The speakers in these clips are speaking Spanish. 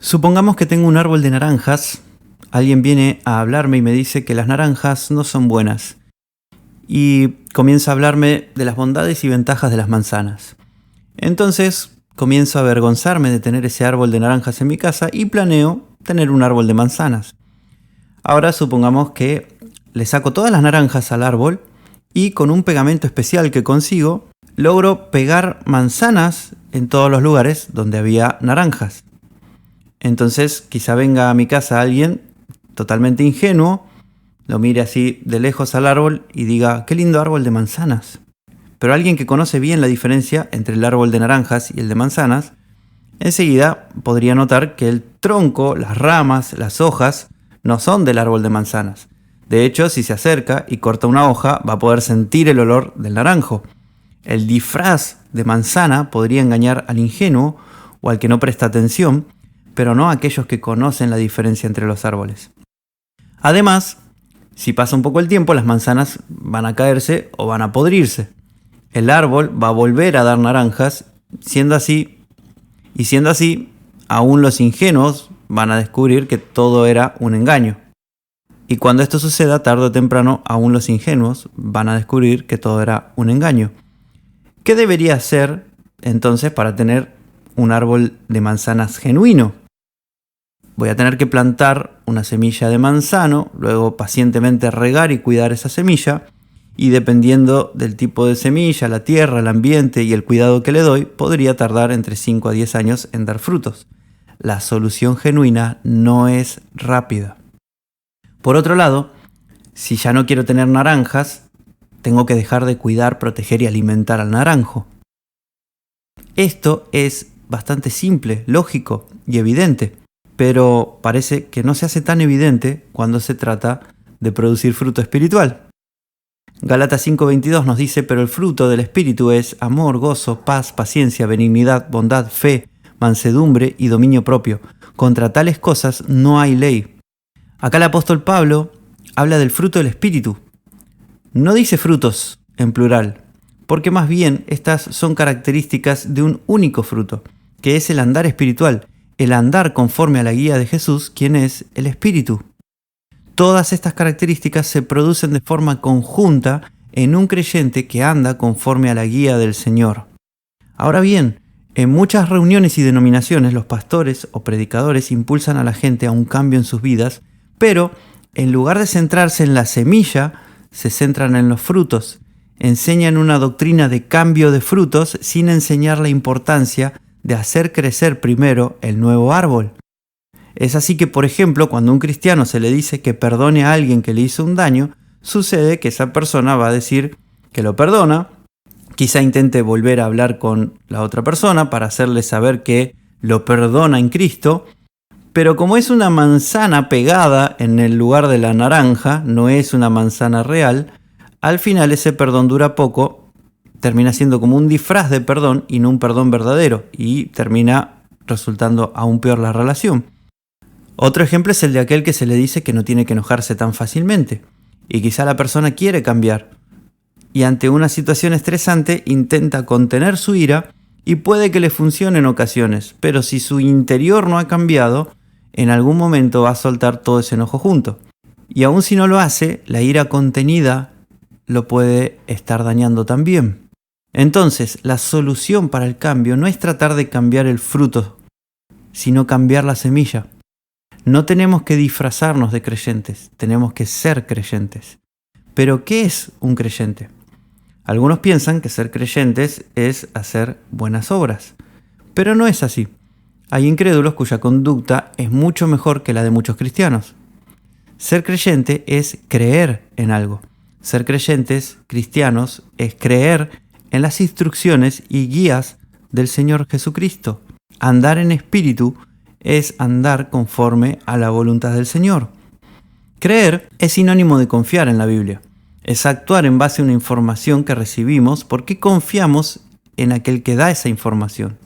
Supongamos que tengo un árbol de naranjas, alguien viene a hablarme y me dice que las naranjas no son buenas y comienza a hablarme de las bondades y ventajas de las manzanas. Entonces comienzo a avergonzarme de tener ese árbol de naranjas en mi casa y planeo tener un árbol de manzanas. Ahora supongamos que le saco todas las naranjas al árbol y con un pegamento especial que consigo, logro pegar manzanas en todos los lugares donde había naranjas. Entonces quizá venga a mi casa alguien totalmente ingenuo, lo mire así de lejos al árbol y diga, qué lindo árbol de manzanas. Pero alguien que conoce bien la diferencia entre el árbol de naranjas y el de manzanas, enseguida podría notar que el tronco, las ramas, las hojas no son del árbol de manzanas. De hecho, si se acerca y corta una hoja, va a poder sentir el olor del naranjo. El disfraz de manzana podría engañar al ingenuo o al que no presta atención, pero no a aquellos que conocen la diferencia entre los árboles. Además, si pasa un poco el tiempo, las manzanas van a caerse o van a podrirse. El árbol va a volver a dar naranjas, siendo así, aún los ingenuos van a descubrir que todo era un engaño. Y cuando esto suceda, tarde o temprano, aún los ingenuos van a descubrir que todo era un engaño. ¿Qué debería hacer entonces para tener un árbol de manzanas genuino? Voy a tener que plantar una semilla de manzano, luego pacientemente regar y cuidar esa semilla, y dependiendo del tipo de semilla, la tierra, el ambiente y el cuidado que le doy, podría tardar entre 5 a 10 años en dar frutos. La solución genuina no es rápida. Por otro lado, si ya no quiero tener naranjas, tengo que dejar de cuidar, proteger y alimentar al naranjo. Esto es bastante simple, lógico y evidente, pero parece que no se hace tan evidente cuando se trata de producir fruto espiritual. Gálatas 5:22 nos dice, pero el fruto del Espíritu es amor, gozo, paz, paciencia, benignidad, bondad, fe, mansedumbre y dominio propio. Contra tales cosas no hay ley. Acá el apóstol Pablo habla del fruto del Espíritu. No dice frutos en plural, porque más bien estas son características de un único fruto, que es el andar espiritual, el andar conforme a la guía de Jesús, quien es el Espíritu. Todas estas características se producen de forma conjunta en un creyente que anda conforme a la guía del Señor. Ahora bien, en muchas reuniones y denominaciones los pastores o predicadores impulsan a la gente a un cambio en sus vidas, pero en lugar de centrarse en la semilla, se centran en los frutos. Enseñan una doctrina de cambio de frutos sin enseñar la importancia de hacer crecer primero el nuevo árbol. Es así que, por ejemplo, cuando a un cristiano se le dice que perdone a alguien que le hizo un daño, sucede que esa persona va a decir que lo perdona, quizá intente volver a hablar con la otra persona para hacerle saber que lo perdona en Cristo, pero como es una manzana pegada en el lugar de la naranja, no es una manzana real, al final ese perdón dura poco, termina siendo como un disfraz de perdón y no un perdón verdadero, y termina resultando aún peor la relación. Otro ejemplo es el de aquel que se le dice que no tiene que enojarse tan fácilmente, y quizá la persona quiere cambiar, y ante una situación estresante intenta contener su ira y puede que le funcione en ocasiones, pero si su interior no ha cambiado, en algún momento va a soltar todo ese enojo junto. Y aun si no lo hace, la ira contenida lo puede estar dañando también. Entonces, la solución para el cambio no es tratar de cambiar el fruto, sino cambiar la semilla. No tenemos que disfrazarnos de creyentes, tenemos que ser creyentes. Pero, ¿qué es un creyente? Algunos piensan que ser creyentes es hacer buenas obras, pero no es así. Hay incrédulos cuya conducta es mucho mejor que la de muchos cristianos. Ser creyente es creer en algo. Ser creyentes cristianos es creer en las instrucciones y guías del Señor Jesucristo. Andar en espíritu es andar conforme a la voluntad del Señor. Creer es sinónimo de confiar en la Biblia. Es actuar en base a una información que recibimos porque confiamos en aquel que da esa información.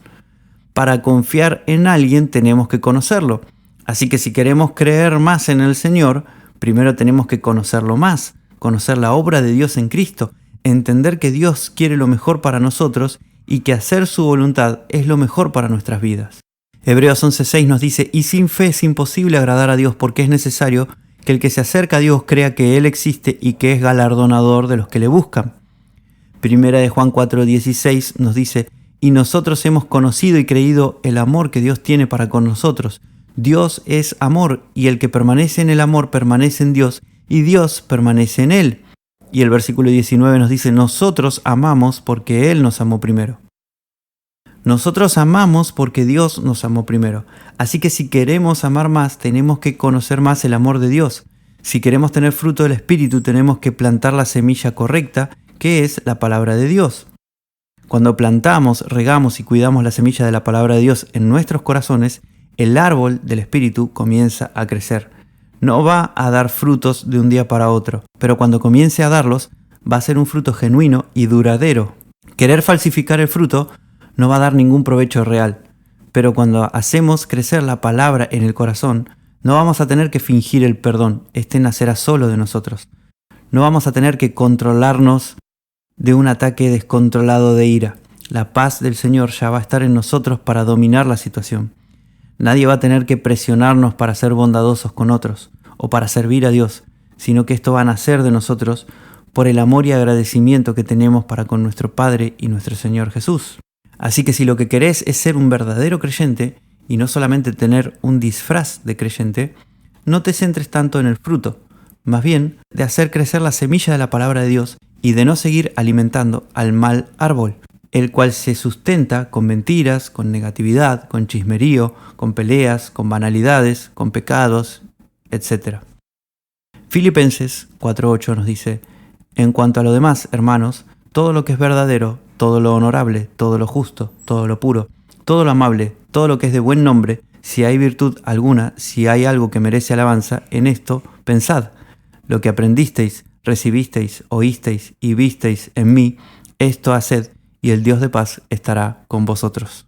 Para confiar en alguien tenemos que conocerlo. Así que si queremos creer más en el Señor, primero tenemos que conocerlo más, conocer la obra de Dios en Cristo, entender que Dios quiere lo mejor para nosotros y que hacer su voluntad es lo mejor para nuestras vidas. Hebreos 11:6 nos dice, y sin fe es imposible agradar a Dios, porque es necesario que el que se acerca a Dios crea que Él existe y que es galardonador de los que le buscan. Primera de Juan 4:16 nos dice, y nosotros hemos conocido y creído el amor que Dios tiene para con nosotros. Dios es amor, y el que permanece en el amor permanece en Dios, y Dios permanece en él. Y el versículo 19 nos dice, nosotros amamos porque Él nos amó primero. Nosotros amamos porque Dios nos amó primero. Así que si queremos amar más, tenemos que conocer más el amor de Dios. Si queremos tener fruto del Espíritu, tenemos que plantar la semilla correcta, que es la palabra de Dios. Cuando plantamos, regamos y cuidamos la semilla de la palabra de Dios en nuestros corazones, el árbol del Espíritu comienza a crecer. No va a dar frutos de un día para otro, pero cuando comience a darlos, va a ser un fruto genuino y duradero. Querer falsificar el fruto no va a dar ningún provecho real, pero cuando hacemos crecer la palabra en el corazón, no vamos a tener que fingir el perdón, este nacerá solo de nosotros. No vamos a tener que controlarnos de un ataque descontrolado de ira. La paz del Señor ya va a estar en nosotros para dominar la situación. Nadie va a tener que presionarnos para ser bondadosos con otros o para servir a Dios, sino que esto va a nacer de nosotros por el amor y agradecimiento que tenemos para con nuestro Padre y nuestro Señor Jesús. Así que si lo que querés es ser un verdadero creyente y no solamente tener un disfraz de creyente, no te centres tanto en el fruto, más bien de hacer crecer la semilla de la palabra de Dios y de no seguir alimentando al mal árbol, el cual se sustenta con mentiras, con negatividad, con chismerío, con peleas, con banalidades, con pecados, etc. Filipenses 4:8 nos dice, en cuanto a lo demás, hermanos, todo lo que es verdadero, todo lo honorable, todo lo justo, todo lo puro, todo lo amable, todo lo que es de buen nombre, si hay virtud alguna, si hay algo que merece alabanza, en esto pensad. Lo que aprendisteis, recibisteis, oísteis y visteis en mí, esto haced, y el Dios de paz estará con vosotros.